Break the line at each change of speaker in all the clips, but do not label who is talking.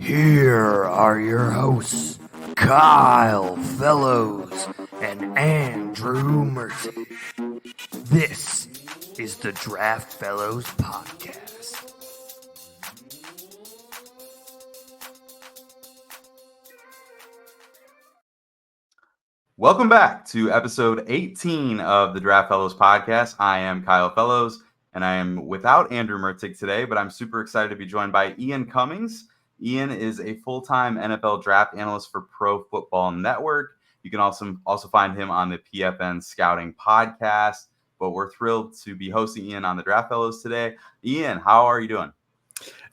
Here are your hosts, Kyle Fellows and Andrew Mercy. This is the Draft Fellows Podcast.
Welcome back to episode 18 of the Draft Fellows Podcast. I am Kyle Fellows, and I am without Andrew Mertig today, but I'm super excited to be joined by Ian Cummings. Ian is a full-time NFL draft analyst for Pro Football Network. You can also find him on the PFN Scouting Podcast, but we're thrilled to be hosting Ian on the Draft Fellows today. Ian, how are you doing?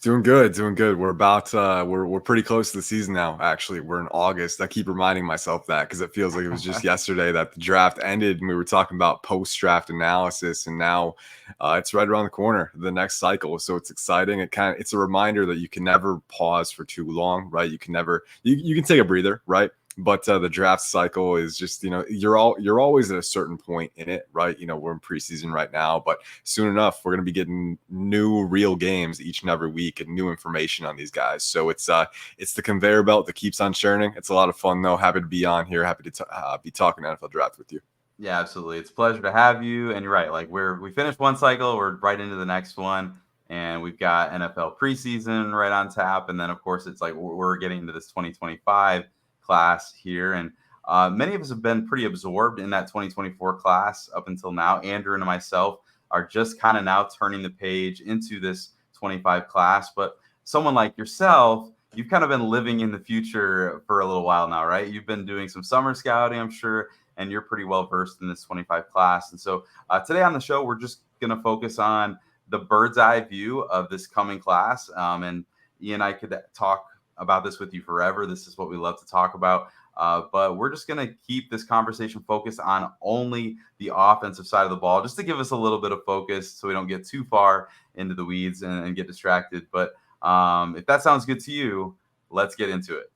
Doing good. We're pretty close to the season now. Actually, we're in August. I keep reminding myself that because it feels like it was just yesterday that the draft ended and we were talking about post-draft analysis, and now it's right around the corner, the next cycle. So it's exciting. It's a reminder that you can never pause for too long, right? You can never you can take a breather, right? But the draft cycle is just, you're always at a certain point in it, right? We're in preseason right now, but soon enough, we're going to be getting new real games each and every week and new information on these guys. So it's the conveyor belt that keeps on churning. It's a lot of fun, though. Happy to be on here. Happy to be talking NFL draft with you.
Yeah, absolutely. It's a pleasure to have you. And you're right. Like we finished one cycle, we're right into the next one. And we've got NFL preseason right on tap. And then, of course, it's like we're getting into this 2025 class here, and many of us have been pretty absorbed in that 2024 class up until now. Andrew and myself are just kind of now turning the page into this 25 class, but someone like yourself, you've kind of been living in the future for a little while now, right? You've been doing some summer scouting, I'm sure, and you're pretty well versed in this 25 class. And so today on the show, we're just going to focus on the bird's eye view of this coming class, and Ian and I could talk about this with you forever. This is what we love to talk about. But we're just going to keep this conversation focused on only the offensive side of the ball, just to give us a little bit of focus so we don't get too far into the weeds and get distracted. But if that sounds good to you, let's get into it.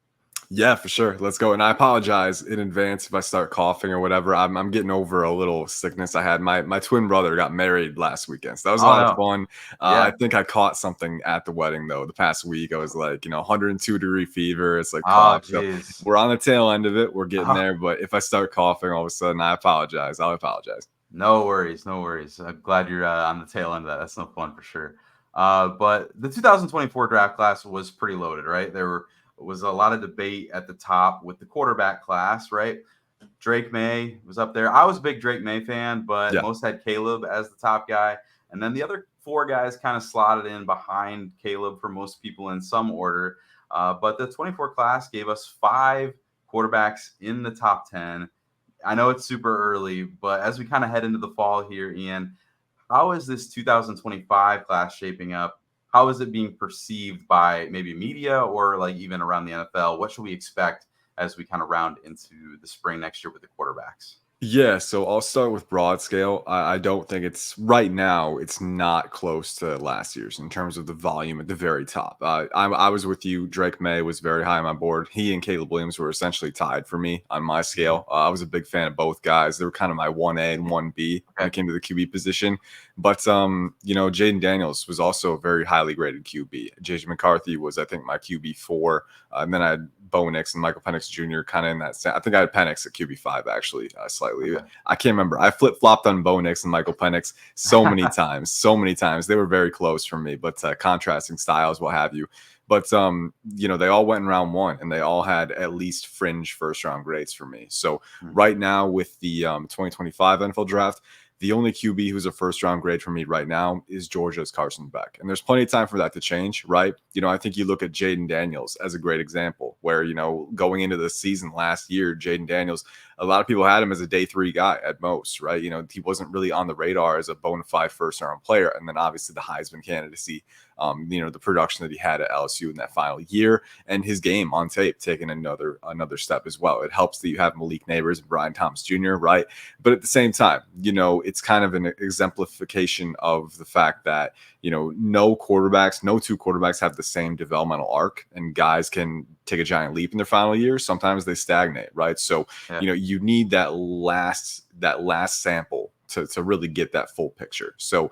Yeah, for sure. Let's go. And I apologize in advance if I start coughing or whatever. I'm getting over a little sickness I had. My twin brother got married last weekend, so that was a lot of fun.
Yeah.
I think I caught something at the wedding, though. The past week, I was like, 102-degree fever. It's like cough. So we're on the tail end of it. We're getting there. But if I start coughing all of a sudden, I apologize. I'll apologize.
No worries. I'm glad you're on the tail end of that. That's no fun for sure. But the 2024 draft class was pretty loaded, right? There was a lot of debate at the top with the quarterback class, right? Drake May was up there. I was a big Drake May fan, but most had Caleb as the top guy. And then the other four guys kind of slotted in behind Caleb for most people in some order. But the 24 class gave us 5 quarterbacks in the top 10. I know it's super early, but as we kind of head into the fall here, Ian, how is this 2025 class shaping up? How is it being perceived by maybe media or like even around the NFL? What should we expect as we kind of round into the spring next year with the quarterbacks?
Yeah, so I'll start with broad scale. I don't think it's right now. It's not close to last year's in terms of the volume at the very top. I was with you. Drake May was very high on my board. He and Caleb Williams were essentially tied for me on my scale. I was a big fan of both guys. They were kind of my 1A and 1B when it came to the QB position. But Jaden Daniels was also a very highly graded QB. JJ McCarthy was, I think, my QB 4, and then I had Bo Nix and Michael Penix Jr. kind of in that. I think I had Penix at QB 5 actually, slightly. Okay. I can't remember. I flip flopped on Bo Nix and Michael Penix so many times. They were very close for me, but contrasting styles, what have you. But they all went in round 1, and they all had at least fringe first round grades for me. So right now with the 2025 NFL draft, the only QB who's a first-round grade for me right now is Georgia's Carson Beck. And there's plenty of time for that to change, right? I think you look at Jaden Daniels as a great example where, going into the season last year, Jaden Daniels, a lot of people had him as a day 3 guy at most, right? He wasn't really on the radar as a bona fide first-round player. And then obviously the Heisman candidacy, the production that he had at LSU in that final year and his game on tape taking another step as well. It helps that you have Malik Neighbors and Brian Thomas Jr., right? But at the same time, it's kind of an exemplification of the fact that, no two quarterbacks have the same developmental arc, and guys can take a giant leap in their final year. Sometimes they stagnate, right? So, you need that last sample to really get that full picture. So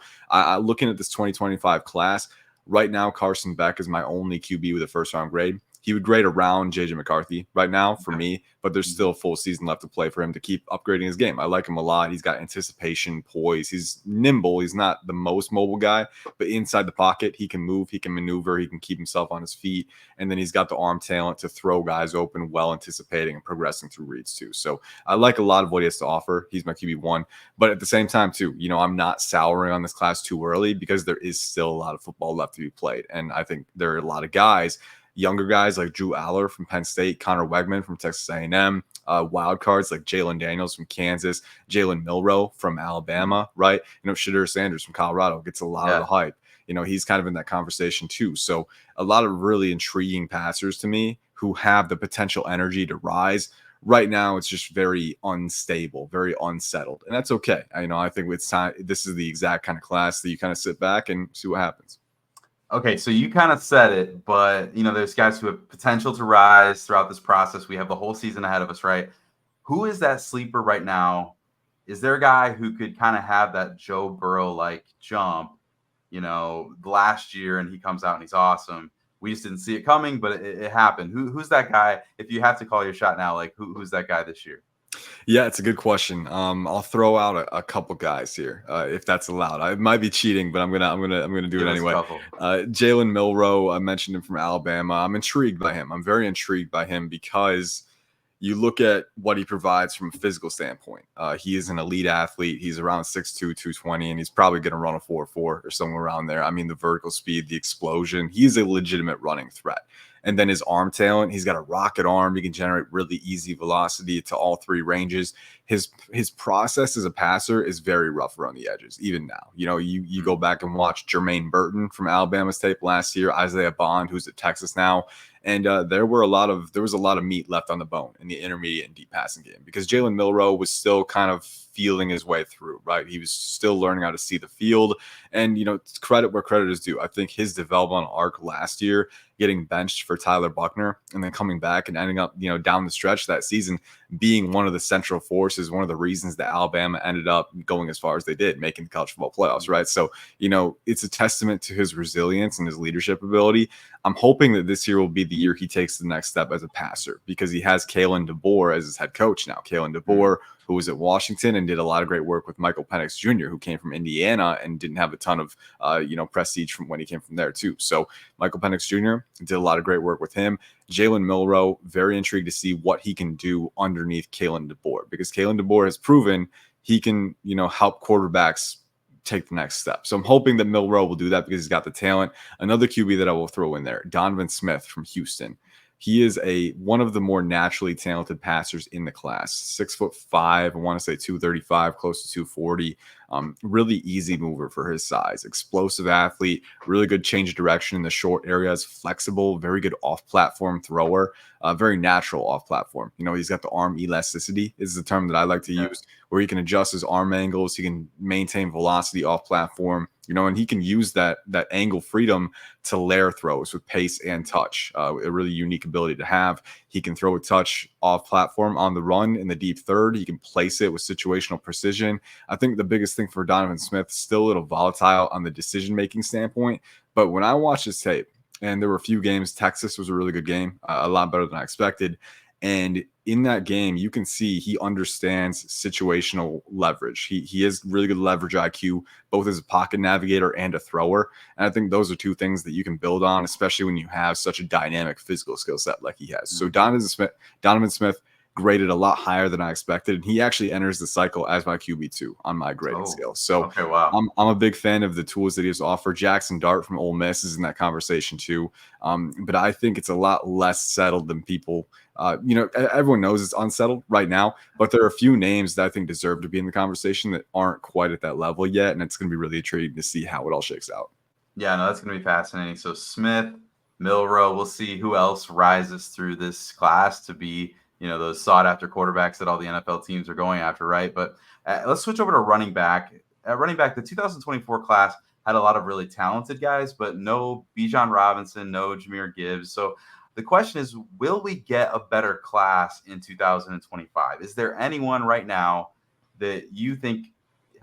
looking at this 2025 class, right now, Carson Beck is my only QB with a first round grade. He would grade around JJ McCarthy right now for me, but there's still a full season left to play for him to keep upgrading his game. I like him a lot. He's got anticipation, poise. He's nimble. He's not the most mobile guy, but inside the pocket, he can move, he can maneuver, he can keep himself on his feet. And then he's got the arm talent to throw guys open, well anticipating and progressing through reads too. So I like a lot of what he has to offer. He's my QB1. But at the same time, too, I'm not souring on this class too early because there is still a lot of football left to be played. And I think there are a lot of guys, younger guys like Drew Aller from Penn State, Connor Wegman from Texas A&M, wild cards like Jalen Daniels from Kansas, Jalen Milroe from Alabama, right? Shadur Sanders from Colorado gets a lot of the hype. He's kind of in that conversation too. So a lot of really intriguing passers to me who have the potential energy to rise. Right now, it's just very unstable, very unsettled, and that's okay. I think it's time. This is the exact kind of class that you kind of sit back and see what happens.
Okay, so you kind of said it, but there's guys who have potential to rise throughout this process. We have the whole season ahead of us, right? Who is that sleeper right now? Is there a guy who could kind of have that Joe Burrow-like jump, last year, and he comes out and he's awesome? We just didn't see it coming, but it happened. Who's that guy? If you have to call your shot now, like who's that guy this year?
Yeah, it's a good question. I'll throw out a couple guys here, if that's allowed. I might be cheating, but I'm gonna do it anyway. Jalen Milroe, I mentioned him from Alabama. I'm intrigued by him. I'm very intrigued by him because you look at what he provides from a physical standpoint. He is an elite athlete. He's around 6'2", 220, and he's probably going to run a 4.4 or somewhere around there. I mean, the vertical speed, the explosion. He's a legitimate running threat. And then his arm talent, he's got a rocket arm. He can generate really easy velocity to all three ranges. His process as a passer is very rough around the edges, even now. You go back and watch Jermaine Burton from Alabama's tape last year, Isaiah Bond, who's at Texas now. And there was a lot of meat left on the bone in the intermediate and deep passing game because Jalen Milroe was still kind of feeling his way through, right? He was still learning how to see the field. And, credit where credit is due. I think his developmental arc last year, getting benched for Tyler Buckner and then coming back and ending up, down the stretch that season, being one of the central forces, one of the reasons that Alabama ended up going as far as they did, making the college football playoffs, right? So, it's a testament to his resilience and his leadership ability. I'm hoping that this year will be the year he takes the next step as a passer because he has Kalen DeBoer as his head coach now. Kalen DeBoer, who was at Washington and did a lot of great work with Michael Penix Jr., who came from Indiana and didn't have a ton of, prestige from when he came from there too. So Michael Penix Jr. did a lot of great work with him. Jalen Milroe, very intrigued to see what he can do underneath Kalen DeBoer because Kalen DeBoer has proven he can, help quarterbacks take the next step. So I'm hoping that Milroe will do that because he's got the talent. Another QB that I will throw in there, Donovan Smith from Houston. He is one of the more naturally talented passers in the class. 6'5", I want to say 235, close to 240. Really easy mover for his size. Explosive athlete, really good change of direction in the short areas, flexible, very good off-platform thrower, very natural off-platform. He's got the arm elasticity is the term that I like to use, where he can adjust his arm angles. He can maintain velocity off-platform. And he can use that angle freedom to layer throws with pace and touch. A really unique ability to have. He can throw a touch off platform on the run in the deep third. He can place it with situational precision. I think the biggest thing for Donovan Smith, still a little volatile on the decision-making standpoint. But when I watched his tape, and there were a few games, Texas was a really good game, a lot better than I expected. And in that game, you can see he understands situational leverage. He has really good leverage IQ, both as a pocket navigator and a thrower. And I think those are two things that you can build on, especially when you have such a dynamic physical skill set like he has. So Donovan Smith graded a lot higher than I expected. And he actually enters the cycle as my QB2 on my grading scale. So
okay, wow.
I'm a big fan of the tools that he has to offer. Jackson Dart from Ole Miss is in that conversation too. But I think it's a lot less settled than people. Everyone knows it's unsettled right now, but there are a few names that I think deserve to be in the conversation that aren't quite at that level yet. And it's going to be really intriguing to see how it all shakes out.
Yeah, no, that's going to be fascinating. So Smith, Milroe, we'll see who else rises through this class to be, those sought after quarterbacks that all the NFL teams are going after, right? But let's switch over to running back. At running back, the 2024 class had a lot of really talented guys, but no Bijan Robinson, no Jahmyr Gibbs. So the question is, will we get a better class in 2025? Is there anyone right now that you think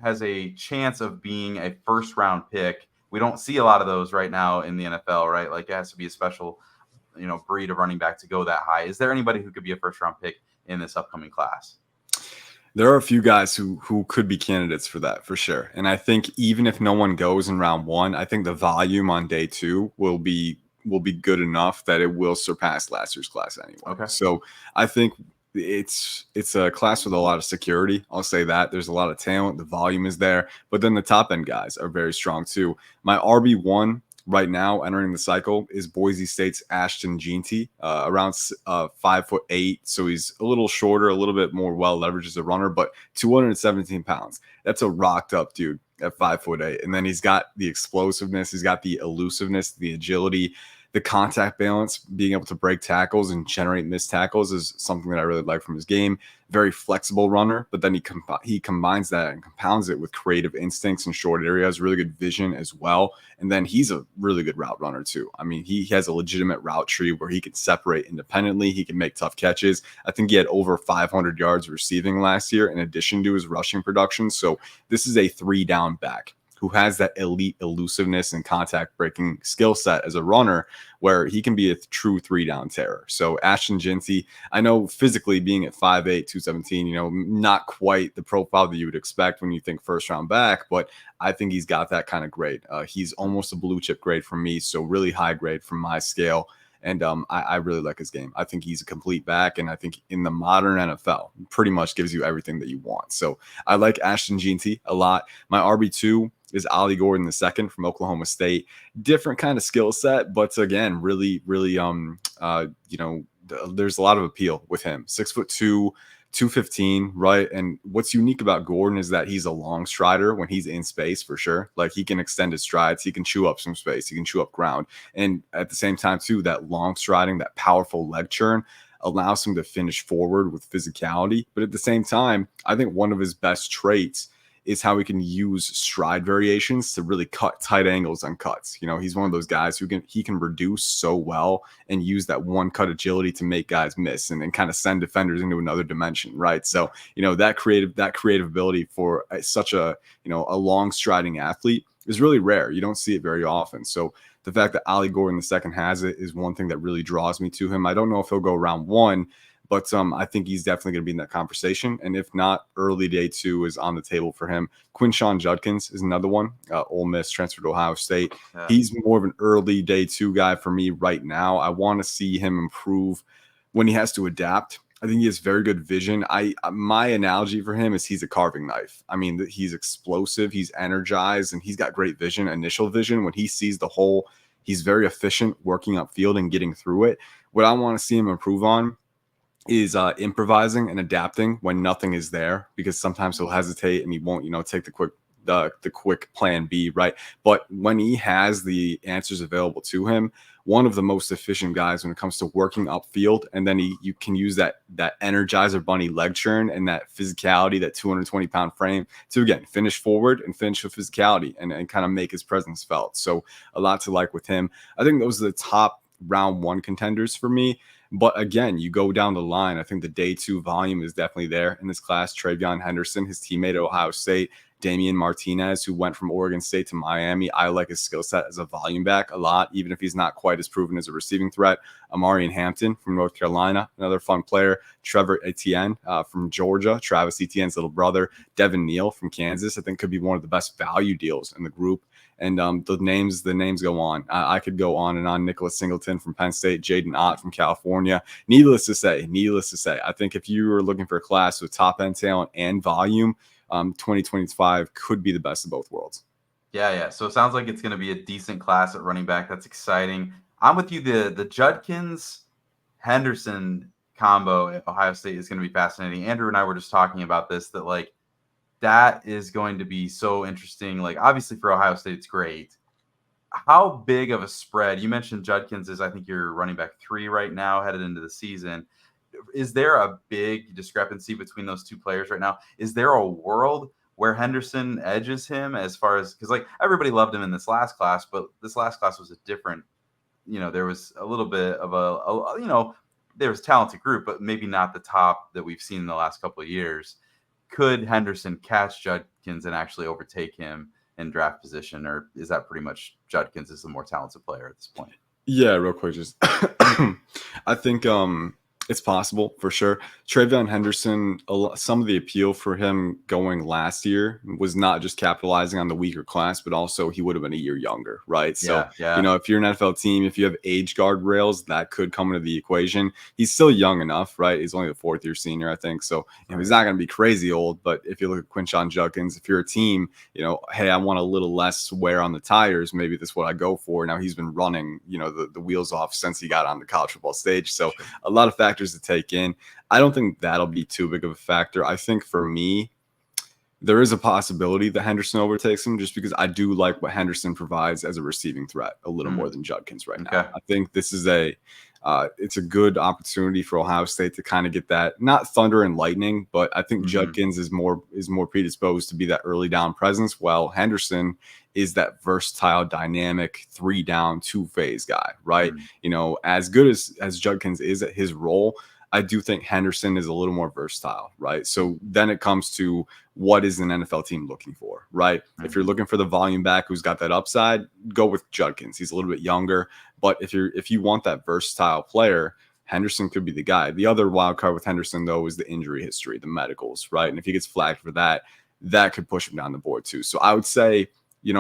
has a chance of being a first-round pick? We don't see a lot of those right now in the NFL, right? Like it has to be a special breed of running back to go that high. Is there anybody who could be a first round pick in this upcoming class?
There are a few guys who could be candidates for that for sure. And I think even if no one goes in round 1, I think the volume on day 2 will be good enough that it will surpass last year's class anyway.
Okay.
So I think it's a class with a lot of security. I'll say that. There's a lot of talent. The volume is there. But then the top end guys are very strong too. My RB1 right now entering the cycle is Boise State's Ashton Jeanty, around 5'8". So he's a little shorter, a little bit more well leveraged as a runner, but 217 pounds. That's a rocked up dude at 5'8". And then he's got the explosiveness, he's got the elusiveness, the agility, the contact balance, being able to break tackles and generate missed tackles is something that I really like from his game. Very flexible runner, but then he combines that and compounds it with creative instincts in short areas, really good vision as well. And then he's a really good route runner too. I mean, he has a legitimate route tree where he can separate independently. He can make tough catches. I think he had over 500 yards receiving last year in addition to his rushing production. So this is a 3-down back who has that elite elusiveness and contact breaking skill set as a runner where he can be a true 3-down terror. So Ashton Jeanty, I know physically being at 5'8", 217, not quite the profile that you would expect when you think first round back, but I think he's got that kind of grade. He's almost a blue chip grade from me, so really high grade from my scale. And I really like his game. I think he's a complete back, and I think in the modern NFL, pretty much gives you everything that you want. So I like Ashton Jeanty a lot. My RB2 is Ollie Gordon II from Oklahoma State. Different kind of skill set, but again, really, there's a lot of appeal with him. 6'2", 215, right? And what's unique about Gordon is that he's a long strider when he's in space for sure. Like he can extend his strides, he can chew up some space, he can chew up ground. And at the same time, too, that long striding, that powerful leg churn allows him to finish forward with physicality. But at the same time, I think one of his best traits is how he can use stride variations to really cut tight angles on cuts. He's one of those guys who can reduce so well and use that one cut agility to make guys miss and kind of send defenders into another dimension, right? So, that creative ability for such a long striding athlete is really rare. You don't see it very often. So the fact that Ollie Gordon II has it is one thing that really draws me to him. I don't know if he'll go round 1, but I think he's definitely going to be in that conversation. And if not, early day 2 is on the table for him. Quinshon Judkins is another one. Ole Miss transferred to Ohio State. Yeah. He's more of an early day 2 guy for me right now. I want to see him improve when he has to adapt. I think he has very good vision. My analogy for him is he's a carving knife. I mean, he's explosive, he's energized, and he's got great vision, initial vision. When he sees the hole, he's very efficient working upfield and getting through it. What I want to see him improve on is improvising and adapting when nothing is there, because sometimes he'll hesitate and he won't, take the quick plan B, right? But when he has the answers available to him, one of the most efficient guys when it comes to working upfield, and then you can use that Energizer Bunny leg churn and that physicality, that 220-pound frame to, again, finish forward and finish with physicality and kind of make his presence felt. So a lot to like with him. I think those are the top round 1 contenders for me. But again, you go down the line, I think the day 2 volume is definitely there in this class. Travion Henderson, his teammate at Ohio State, Damian Martinez, who went from Oregon State to Miami. I like his skill set as a volume back a lot, even if he's not quite as proven as a receiving threat. Amarian Hampton from North Carolina, another fun player. Trevor Etienne from Georgia, Travis Etienne's little brother. Devin Neal from Kansas, I think could be one of the best value deals in the group. And the names go on. I could go on and on. Nicholas Singleton from Penn State, Jaden Ott from California. Needless to say, I think if you were looking for a class with top end talent and volume, 2025 could be the best of both worlds.
Yeah. So it sounds like it's going to be a decent class at running back. That's exciting. I'm with you. The Judkins Henderson combo at Ohio State is going to be fascinating. Andrew and I were just talking about this, that is going to be so interesting. Obviously for Ohio State, it's great. How big of a spread? You mentioned Judkins is, I think, you're running back 3 right now, headed into the season. Is there a big discrepancy between those 2 players right now? Is there a world where Henderson edges him as far as, because everybody loved him in this last class, but this last class was a different, there was a little bit of there was a talented group, but maybe not the top that we've seen in the last couple of years. Could Henderson catch Judkins and actually overtake him in draft position, or is that pretty much Judkins is the more talented player at this point?
Yeah, real quick, just I think it's possible for sure. Travion Henderson, some of the appeal for him going last year was not just capitalizing on the weaker class, but also he would have been a year younger, right? So,
Yeah.
if you're an NFL team, if you have age guardrails, that could come into the equation. He's still young enough, right? He's only the 4th-year senior, I think. So, he's not going to be crazy old. But if you look at Quinshon Judkins, if you're a team, hey, I want a little less wear on the tires. Maybe that's what I go for. Now he's been running, the wheels off since he got on the college football stage. So a lot of factors to take in. I don't think that'll be too big of a factor. I think for me, there is a possibility that Henderson overtakes him just because I do like what Henderson provides as a receiving threat a little more than Judkins right now. I think this is it's a good opportunity for Ohio State to kind of get that, not thunder and lightning, but I think Judkins is more predisposed to be that early down presence, while Henderson is that versatile, dynamic 3-down, 2-phase guy, right? As good as Judkins is at his role, I do think Henderson is a little more versatile, right? So then it comes to what is an NFL team looking for, right? If you're looking for the volume back who's got that upside, go with Judkins. He's a little bit younger, but if you want that versatile player, Henderson could be the guy. The other wild card with Henderson, though, is the injury history, the medicals, right? And if he gets flagged for that, that could push him down the board too. So I would say,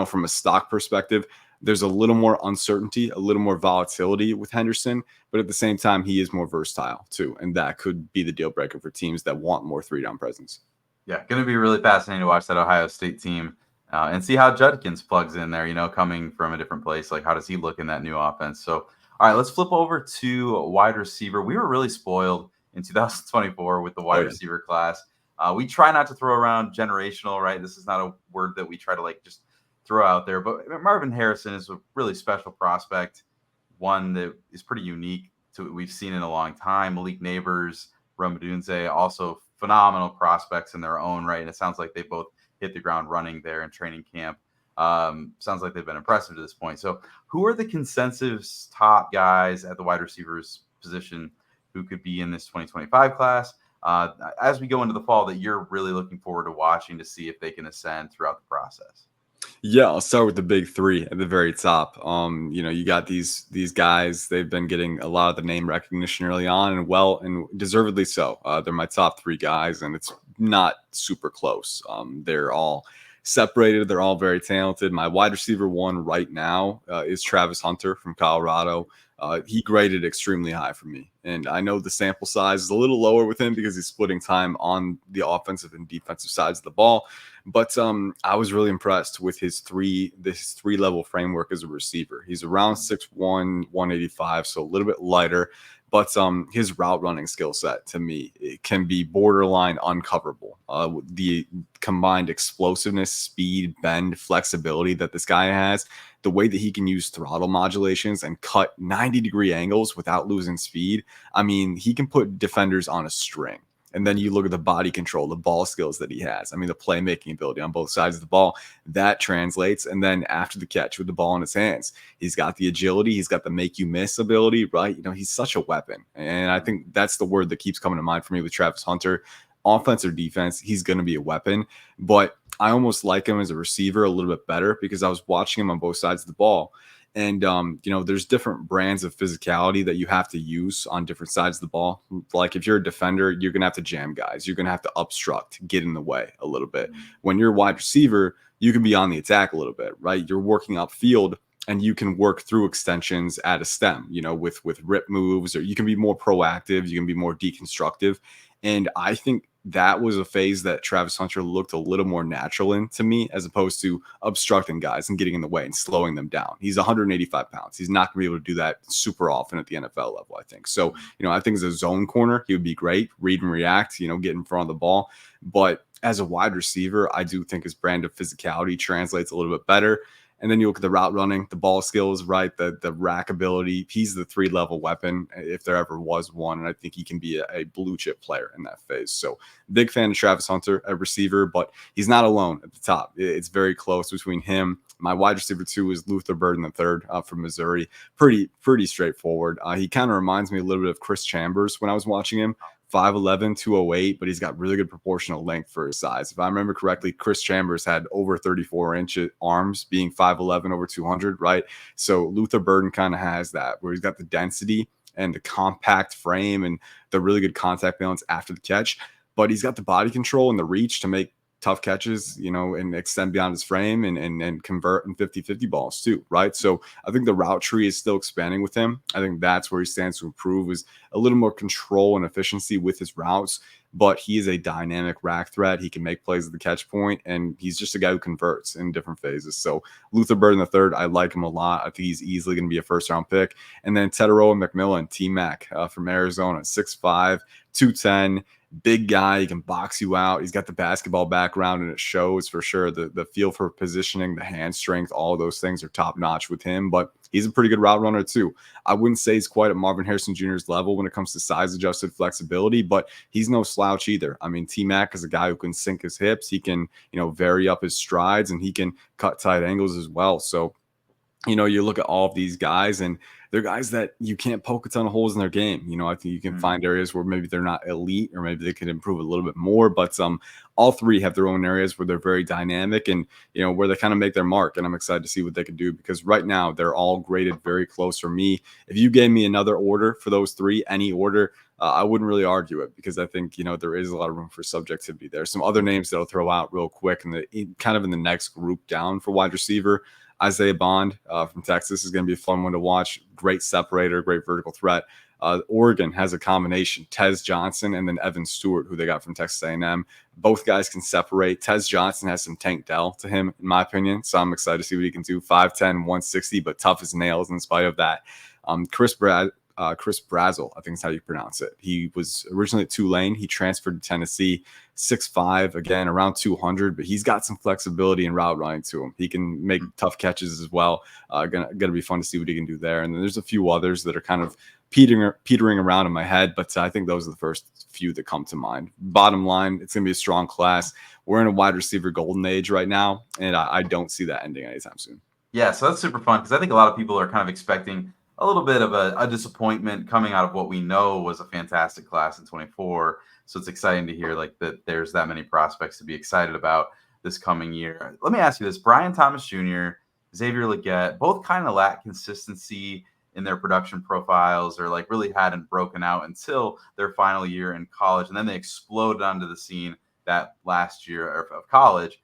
from a stock perspective, there's a little more uncertainty, a little more volatility with Henderson, but at the same time, he is more versatile too. And that could be the deal breaker for teams that want more 3-down presence.
Yeah, going to be really fascinating to watch that Ohio State team and see how Judkins plugs in there, coming from a different place. Like, how does he look in that new offense? So, all right, let's flip over to wide receiver. We were really spoiled in 2024 with the wide receiver class. We try not to throw around generational, right? This is not a word that we try to just throw out there, but Marvin Harrison is a really special prospect, one that is pretty unique to what we've seen in a long time. Malik Neighbors, Rome Odunze, also phenomenal prospects in their own right. And it sounds like they both hit the ground running there in training camp. Sounds like they've been impressive to this point. So who are the consensus top guys at the wide receivers position who could be in this 2025 class as we go into the fall that you're really looking forward to watching to see if they can ascend throughout the process?
Yeah, I'll start with the big three at the very top. You got these guys. They've been getting a lot of the name recognition early on, and deservedly so. They're my top 3 guys, and it's not super close. They're all separated. They're all very talented. My wide receiver 1 right now is Travis Hunter from Colorado. He graded extremely high for me. And I know the sample size is a little lower with him because he's splitting time on the offensive and defensive sides of the ball. But I was really impressed with his 3-level framework as a receiver. He's around 6'1", 185, so a little bit lighter. But his route running skill set, to me, it can be borderline uncoverable. The combined explosiveness, speed, bend, flexibility that this guy has, the way that he can use throttle modulations and cut 90-degree angles without losing speed. I mean, he can put defenders on a string. And then you look at the body control, the ball skills that he has. I mean, the playmaking ability on both sides of the ball, that translates. And then after the catch with the ball in his hands, he's got the agility. He's got the make you miss ability, right? He's such a weapon. And I think that's the word that keeps coming to mind for me with Travis Hunter. Offense or defense, he's going to be a weapon. But I almost like him as a receiver a little bit better because I was watching him on both sides of the ball. And, there's different brands of physicality that you have to use on different sides of the ball. Like if you're a defender, you're going to have to jam guys. You're going to have to obstruct, get in the way a little bit. When you're a wide receiver, you can be on the attack a little bit, right? You're working upfield and you can work through extensions at a stem, with rip moves, or you can be more proactive. You can be more deconstructive. And I think that was a phase that Travis Hunter looked a little more natural in to me, as opposed to obstructing guys and getting in the way and slowing them down. He's 185 pounds. He's not going to be able to do that super often at the NFL level, I think. So, I think as a zone corner, he would be great. Read and react, get in front of the ball. But as a wide receiver, I do think his brand of physicality translates a little bit better. And then you look at the route running, the ball skills, right? The rack ability. He's the 3-level weapon if there ever was one. And I think he can be a blue chip player in that phase. So big fan of Travis Hunter, a receiver, but he's not alone at the top. It's very close between him. My wide receiver 2 is Luther Burden III from Missouri. Pretty straightforward. He kind of reminds me a little bit of Chris Chambers when I was watching him. 5'11", 208, but he's got really good proportional length for his size. If I remember correctly, Chris Chambers had over 34-inch arms, being 5'11", over 200, right? So Luther Burden kind of has that, where he's got the density and the compact frame and the really good contact balance after the catch, but he's got the body control and the reach to make tough catches, and extend beyond his frame and convert in 50-50 balls too, right? So I think the route tree is still expanding with him. I think that's where he stands to improve, is a little more control and efficiency with his routes, but he is a dynamic rack threat. He can make plays at the catch point, and he's just a guy who converts in different phases. So Luther Burden III, I like him a lot. I think he's easily going to be a first-round pick. And then Teteroa McMillan, T-Mac from Arizona, 6'5", 210, big guy. He can box you out. He's got the basketball background, and it shows for sure. The feel for positioning, the hand strength, all those things are top notch with him, but he's a pretty good route runner too. I wouldn't say he's quite at Marvin Harrison Jr.'s level when it comes to size adjusted flexibility, but he's no slouch either. I mean, T-Mac is a guy who can sink his hips. He can, vary up his strides, and he can cut tight angles as well. So, you look at all of these guys, and they're guys that you can't poke a ton of holes in their game. I think you can find areas where maybe they're not elite, or maybe they could improve a little bit more. But all three have their own areas where they're very dynamic, and where they kind of make their mark. And I'm excited to see what they can do, because right now they're all graded very close for me. If you gave me another order for those three, any order, I wouldn't really argue it, because I think there is a lot of room for subjectivity there. Some other names that I'll throw out real quick, and kind of in the next group down for wide receiver. Isaiah Bond from Texas is going to be a fun one to watch. Great separator, great vertical threat. Oregon has a combination, Tez Johnson and then Evan Stewart, who they got from Texas A&M. Both guys can separate. Tez Johnson has some Tank Dell to him, in my opinion, so I'm excited to see what he can do. 5'10", 160, but tough as nails in spite of that. Chris Brazel, I think is how you pronounce it. He was originally at Tulane. He transferred to Tennessee, 6'5", again, around 200, but he's got some flexibility and route running to him. He can make tough catches as well. Gonna be fun to see what he can do there. And then there's a few others that are kind of petering around in my head, but I think those are the first few that come to mind. Bottom line, it's going to be a strong class. We're in a wide receiver golden age right now, and I don't see that ending anytime soon.
Yeah, so that's super fun, because I think a lot of people are kind of expecting a little bit of a disappointment coming out of what we know was a fantastic class in 24. So it's exciting to hear that there's that many prospects to be excited about this coming year. Let me ask you this. Brian Thomas Jr., Xavier Legette, both kind of lack consistency in their production profiles, or really hadn't broken out until their final year in college. And then they exploded onto the scene that last year of college.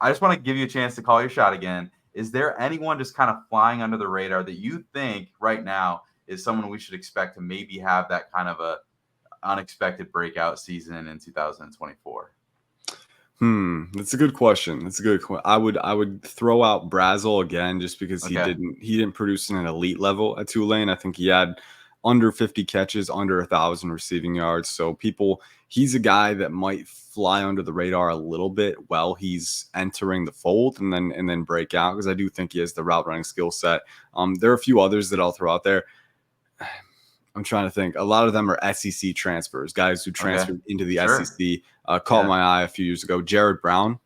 I just want to give you a chance to call your shot again. Is there anyone just kind of flying under the radar that you think right now is someone we should expect to maybe have that kind of a unexpected breakout season in 2024?
That's a good question. I would throw out Brazel again, just because he didn't produce in an elite level at Tulane. I think he had under 50 catches, under 1,000 receiving yards. So he's a guy that might fly under the radar a little bit while he's entering the fold, and then break out, because I do think he has the route running skill set. There are a few others that I'll throw out there. I'm trying to think. A lot of them are SEC transfers, guys who transferred into the SEC. Caught my eye a few years ago. Jared Brown,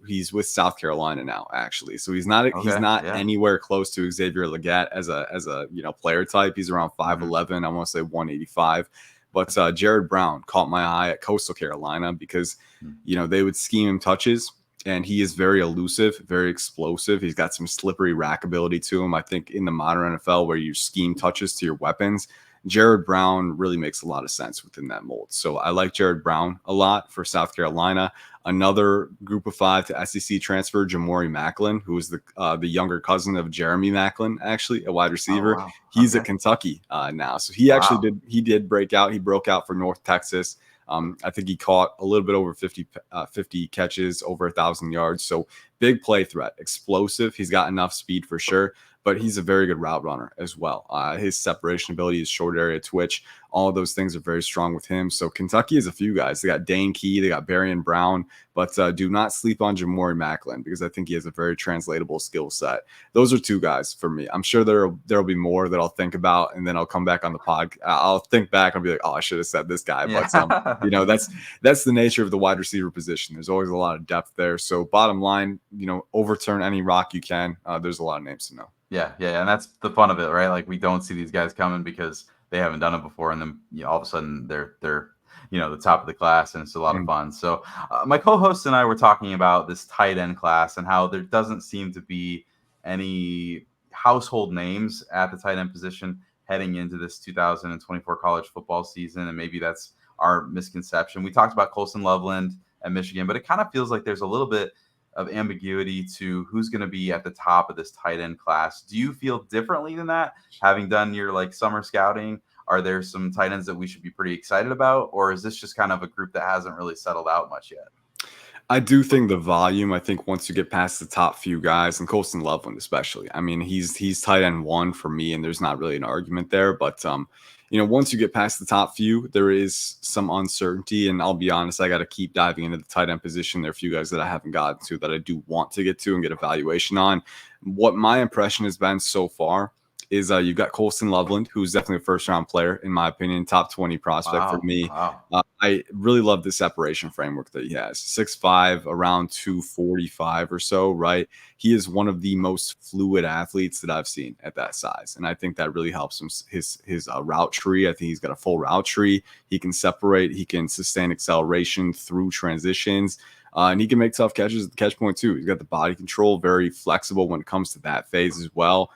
he's with South Carolina now, actually. So he's not anywhere close to Xavier Legette as a player type. He's around 5'11". I want to say 185. But Jared Brown caught my eye at Coastal Carolina, because they would scheme him touches, and he is very elusive, very explosive. He's got some slippery rack ability to him. I think in the modern NFL, where you scheme touches to your weapons, Jared Brown really makes a lot of sense within that mold. So I like Jared Brown a lot for South Carolina. Another group of 5 to SEC transfer, Jamori Macklin, who is the younger cousin of Jeremy Macklin, actually, a wide receiver.
Oh, wow.
He's at Kentucky now. So he actually did break out. He broke out for North Texas. I think he caught a little bit over 50 catches, over 1,000 yards. So big play threat, explosive. He's got enough speed for sure, but he's a very good route runner as well. His separation ability, his short area twitch, all of those things are very strong with him. So Kentucky has a few guys. They got Dane Key, they got Berrien Brown, but do not sleep on Jamori Macklin, because I think he has a very translatable skill set. Those are 2 guys for me. I'm sure there'll be more that I'll think about, and then I'll come back on the pod. I'll think back and be like, oh, I should have said this guy.
Yeah.
But that's the nature of the wide receiver position. There's always a lot of depth there. So bottom line, overturn any rock you can. There's a lot of names to know.
Yeah, and that's the fun of it, right? We don't see these guys coming because they haven't done it before, and then all of a sudden they're the top of the class, and it's a lot of
Mm.
fun. So my co-host and I were talking about this tight end class and how there doesn't seem to be any household names at the tight end position heading into this 2024 college football season, and maybe that's our misconception. We talked about Colson Loveland at Michigan, but it kind of feels like there's a little bit of ambiguity to who's going to be at the top of this tight end class. Do you feel differently than that, having done your summer scouting? Are there some tight ends that we should be pretty excited about, or is this just kind of a group that hasn't really settled out much yet?
I do think the volume, I think once you get past the top few guys, and Colston Loveland especially, I mean, he's tight end one for me, and there's not really an argument there. But once you get past the top few, there is some uncertainty. And I'll be honest, I got to keep diving into the tight end position. There are a few guys that I haven't gotten to that I do want to get to and get evaluation on. What my impression has been so far is you've got Colston Loveland, who's definitely a first-round player, in my opinion, top 20 prospect for me.
Wow.
I really love the separation framework that he has. 6'5", around 245 or so, right? He is one of the most fluid athletes that I've seen at that size. And I think that really helps him, his route tree. I think he's got a full route tree. He can separate. He can sustain acceleration through transitions. And he can make tough catches at the catch point, too. He's got the body control, very flexible when it comes to that phase as well.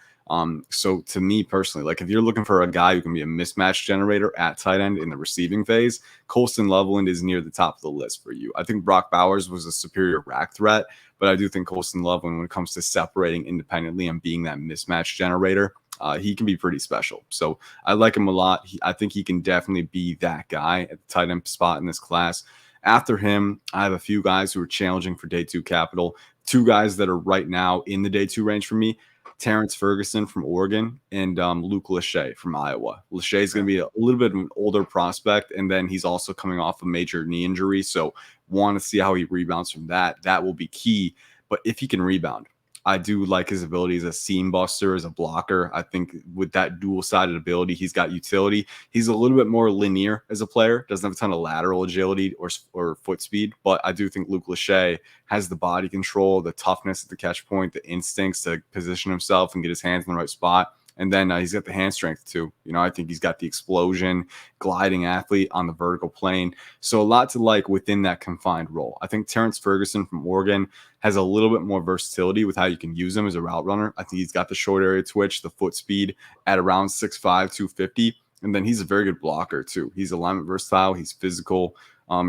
So to me personally, if you're looking for a guy who can be a mismatch generator at tight end in the receiving phase, Colston Loveland is near the top of the list for you. I think Brock Bowers was a superior rack threat, but I do think Colston Loveland, when it comes to separating independently and being that mismatch generator, he can be pretty special. So I like him a lot. I think he can definitely be that guy at the tight end spot in this class. After him, I have a few guys who are challenging for day two capital. Two guys that are right now in the day two range for me: Terrence Ferguson from Oregon and Luke Lachey from Iowa. Lachey is going to be a little bit of an older prospect, and then he's also coming off a major knee injury. So want to see how he rebounds from that. That will be key. But if he can rebound, I do like his ability as a seam buster, as a blocker. I think with that dual-sided ability, he's got utility. He's a little bit more linear as a player, doesn't have a ton of lateral agility or foot speed, but I do think Luke Lachey has the body control, the toughness at the catch point, the instincts to position himself and get his hands in the right spot. And then he's got the hand strength too. I think he's got the explosion, gliding athlete on the vertical plane. So a lot to like within that confined role. I think Terrence Ferguson from Oregon has a little bit more versatility with how you can use him as a route runner. I think he's got the short area twitch, the foot speed at around 6'5", 250. And then he's a very good blocker too. He's alignment versatile. He's physical.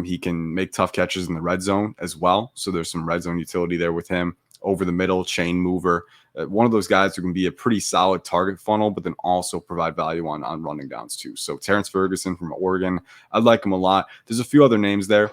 He can make tough catches in the red zone as well. So there's some red zone utility there with him. Over the middle, chain mover. One of those guys who can be a pretty solid target funnel, but then also provide value on running downs too. So Terrence Ferguson from Oregon, I like him a lot. There's a few other names there.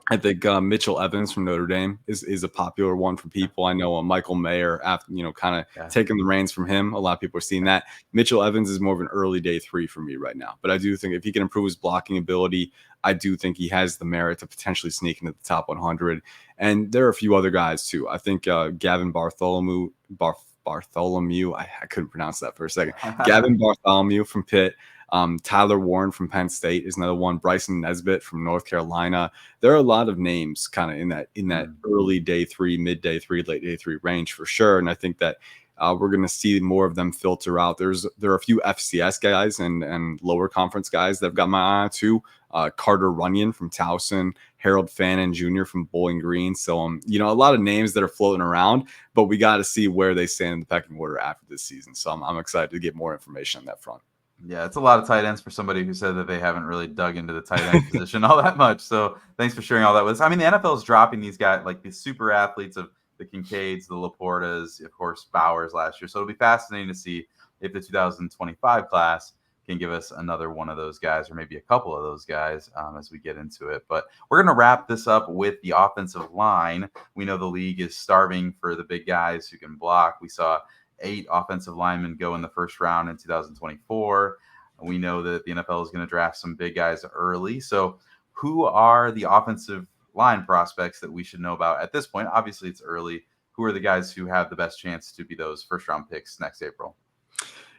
I think Mitchell Evans from Notre Dame is a popular one for people. I know Michael Mayer, after kind of taking the reins from him. A lot of people are seeing that. Mitchell Evans is more of an early day 3 for me right now. But I do think if he can improve his blocking ability, I do think he has the merit to potentially sneak into the top 100. And there are a few other guys too. I think Gavin Bartholomew, I couldn't pronounce that for a second. Gavin Bartholomew from Pitt. Tyler Warren from Penn State is another one. Bryson Nesbitt from North Carolina. There are a lot of names kind of in that early day 3, mid day 3, late day 3 range for sure. And I think that we're going to see more of them filter out. There are a few FCS guys and lower conference guys that I've got my eye on too. Carter Runyon from Towson, Harold Fannin Jr. from Bowling Green. So, a lot of names that are floating around, but we got to see where they stand in the pecking order after this season. So I'm excited to get more information on that front.
Yeah, it's a lot of tight ends for somebody who said that they haven't really dug into the tight end position all that much. So thanks for sharing all that with us. I mean, the NFL is dropping these guys, like these super athletes of the Kincaids, the Laportas, of course, Bowers last year. So it'll be fascinating to see if the 2025 class can give us another one of those guys, or maybe a couple of those guys as we get into it. But we're going to wrap this up with the offensive line. We know the league is starving for the big guys who can block. We saw 8 offensive linemen go in the first round in 2024. We know that the NFL is going to draft some big guys early. So who are the offensive line prospects that we should know about at this point? Obviously, it's early. Who are the guys who have the best chance to be those first round picks next April?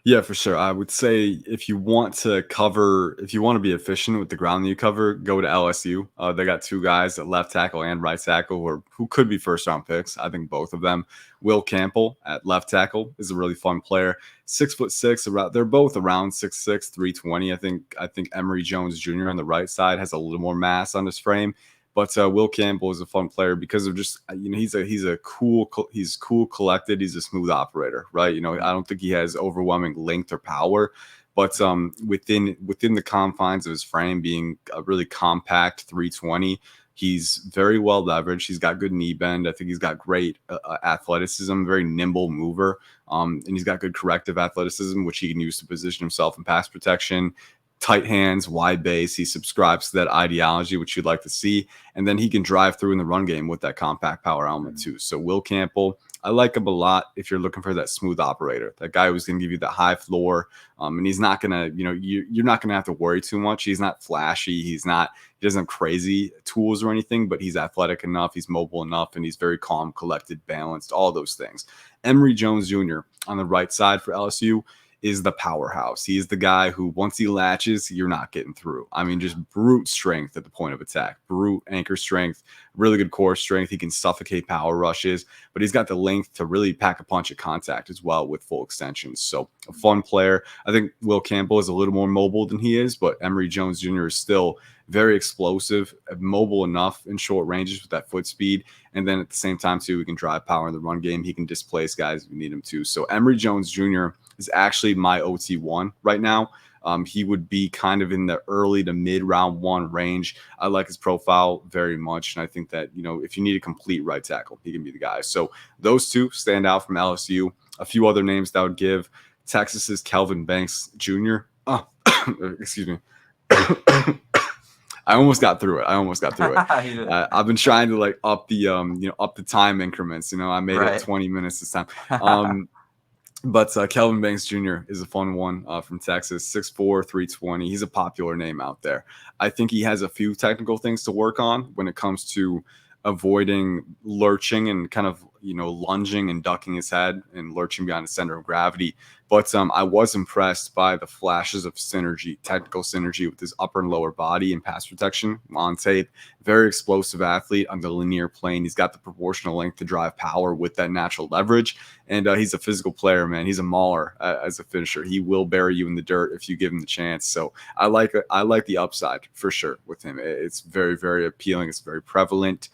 Yeah, for sure. I would say if you want to cover, if you want to be efficient with the ground that you cover, go to LSU. They got two guys at left tackle and right tackle who could be first round picks. I think both of them. Will Campbell at left tackle is a really fun player. 6'6", they're both around 6'6", 320. I think Emory Jones Jr. on the right side has a little more mass on his frame. But Will Campbell is a fun player because of just he's cool, collected. He's a smooth operator, right? I don't think he has overwhelming length or power, but within the confines of his frame, being a really compact 320, he's very well leveraged. He's got good knee bend. I think he's got great athleticism, very nimble mover, and he's got good corrective athleticism, which he can use to position himself in pass protection. Tight hands, wide base. He subscribes to that ideology, which you'd like to see. And then he can drive through in the run game with that compact power element too. So Will Campbell, I like him a lot if you're looking for that smooth operator, that guy who's going to give you that high floor. And he's not going to, you're not going to have to worry too much. He's not flashy. He doesn't have crazy tools or anything, but he's athletic enough. He's mobile enough, and he's very calm, collected, balanced, all those things. Emory Jones Jr. on the right side for LSU is the powerhouse. He's the guy who, once he latches, you're not getting through. I mean, just brute strength at the point of attack, brute anchor strength, really good core strength. He can suffocate power rushes, but he's got the length to really pack a punch at contact as well with full extensions. So a fun player. I think Will Campbell is a little more mobile than he is, but Emory Jones Jr. is still very explosive, mobile enough in short ranges with that foot speed. And then at the same time, too, he can drive power in the run game. He can displace guys if we need him to. So Emory Jones Jr. is actually my OT1 right now. He would be kind of in the early to mid round one range. I like his profile very much. And I think that, if you need a complete right tackle, he can be the guy. So those two stand out from LSU. A few other names that I would give: Texas's Kelvin Banks Jr. Oh, excuse me. I almost got through it. I've been trying to up the time increments. I made it 20 minutes this time. But Kelvin Banks Jr. is a fun one from Texas, 6'4", 320. He's a popular name out there. I think he has a few technical things to work on when it comes to avoiding lurching and kind of, lunging and ducking his head and lurching beyond the center of gravity. But I was impressed by the flashes of technical synergy with his upper and lower body and pass protection on tape. Very explosive athlete on the linear plane. He's got the proportional length to drive power with that natural leverage. And he's a physical player, man. He's a mauler as a finisher. He will bury you in the dirt if you give him the chance. So I like the upside for sure with him. It's very, very appealing. It's very prevalent.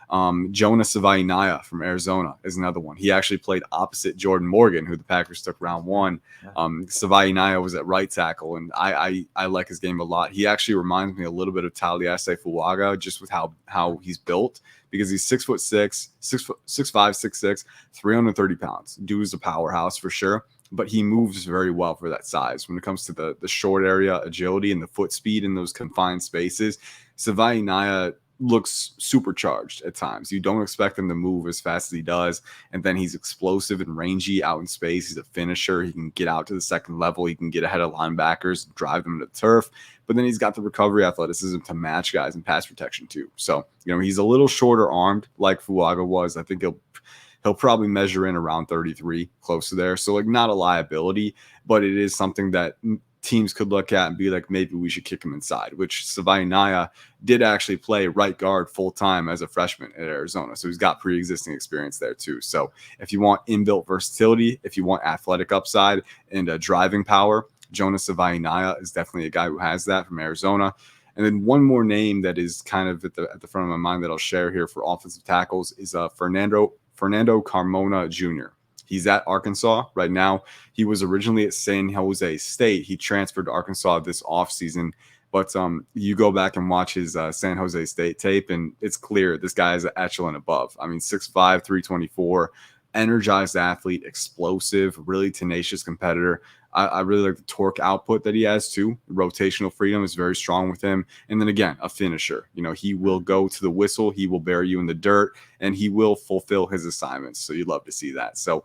Jonah Savaiinaya from Arizona is another one. He actually played opposite Jordan Morgan, who the Packers took round one. Savaiinaya was at right tackle, and I like his game a lot. He actually reminds me a little bit of Taliese Fuaga, just with how he's built, because he's 6'6", 6'5", 6'6", 330 pounds. Dude is a powerhouse for sure, but he moves very well for that size. When it comes to the short area agility and the foot speed in those confined spaces, Savaiinaya looks supercharged at times. You don't expect him to move as fast as he does, and then he's explosive and rangy out in space. He's a finisher. He can get out to the second level. He can get ahead of linebackers, drive them to the turf, but then he's got the recovery athleticism to match guys in pass protection too. So, he's a little shorter armed like Fuaga was. I think he'll probably measure in around 33, close to there. So not a liability, but it is something that teams could look at and be like, maybe we should kick him inside, which Savaiinaya did actually play right guard full time as a freshman at Arizona. So he's got pre-existing experience there too. So if you want inbuilt versatility, if you want athletic upside and driving power, Jonah Savaiinaya is definitely a guy who has that from Arizona. And then one more name that is kind of at the front of my mind that I'll share here for offensive tackles is Fernando Carmona Jr. He's at Arkansas right now. He was originally at San Jose State. He transferred to Arkansas this offseason. But you go back and watch his San Jose State tape, and it's clear this guy is an echelon above. I mean, 6'5", 324, energized athlete, explosive, really tenacious competitor. I really like the torque output that he has too. Rotational freedom is very strong with him. And then again, a finisher. He will go to the whistle. He will bury you in the dirt, and he will fulfill his assignments. So you'd love to see that. So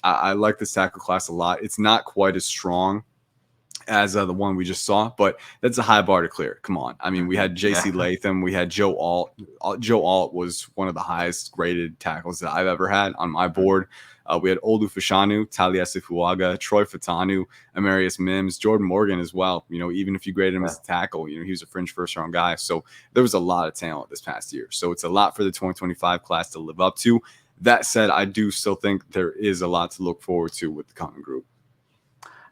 I like this tackle class a lot. It's not quite as strong as the one we just saw, but that's a high bar to clear. Come on. I mean, we had J.C. Latham. We had Joe Alt. Joe Alt was one of the highest graded tackles that I've ever had on my board. We had Olu Fashanu, Taliesin Fuaga, Troy Fatanu, Amarius Mims, Jordan Morgan as well. Even if you graded him as a tackle, he was a fringe first-round guy. So there was a lot of talent this past year. So it's a lot for the 2025 class to live up to. That said, I do still think there is a lot to look forward to with the Cotton Group.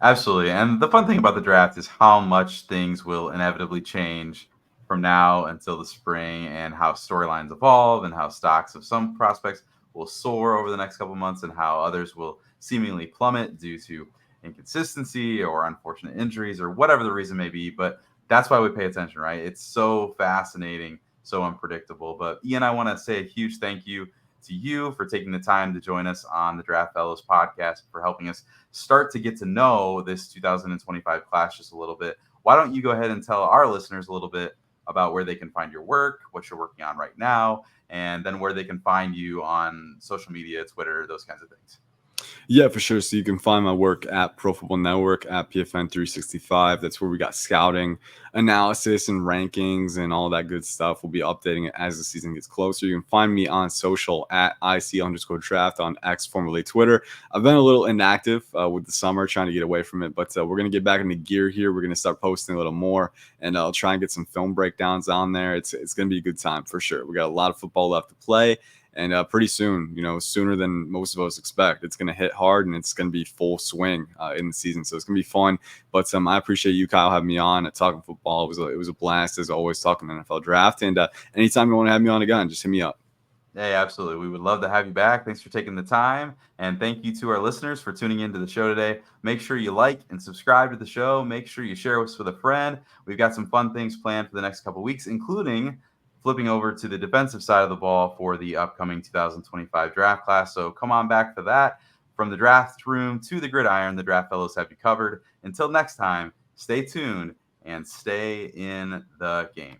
Absolutely. And the fun thing about the draft is how much things will inevitably change from now until the spring, and how storylines evolve, and how stocks of some prospects will soar over the next couple months, and how others will seemingly plummet due to inconsistency or unfortunate injuries or whatever the reason may be. But that's why we pay attention, right? It's so fascinating, so unpredictable. But Ian, I want to say a huge thank you to you for taking the time to join us on the Draft Fellows podcast, for helping us start to get to know this 2025 class just a little bit. Why don't you go ahead and tell our listeners a little bit about where they can find your work, what you're working on right now, and then where they can find you on social media, Twitter, those kinds of things.
Yeah, for sure. So you can find my work at Pro Football Network at PFN 365. That's where we got scouting, analysis, and rankings and all that good stuff. We'll be updating it as the season gets closer. You can find me on social at IC_draft on X, formerly Twitter. I've been a little inactive with the summer, trying to get away from it, but we're going to get back into gear here. We're going to start posting a little more, and I'll try and get some film breakdowns on there. It's going to be a good time for sure. We got a lot of football left to play. And pretty soon, sooner than most of us expect, it's going to hit hard, and it's going to be full swing in the season. So it's going to be fun. But I appreciate you, Kyle, having me on at Talking Football. It was a blast, as always, talking NFL draft. And anytime you want to have me on again, just hit me up.
Hey, absolutely. We would love to have you back. Thanks for taking the time. And thank you to our listeners for tuning into the show today. Make sure you like and subscribe to the show. Make sure you share us with a friend. We've got some fun things planned for the next couple of weeks, including flipping over to the defensive side of the ball for the upcoming 2025 draft class. So come on back for that. From the draft room to the gridiron, the Draft Fellows have you covered. Until next time, stay tuned and stay in the game.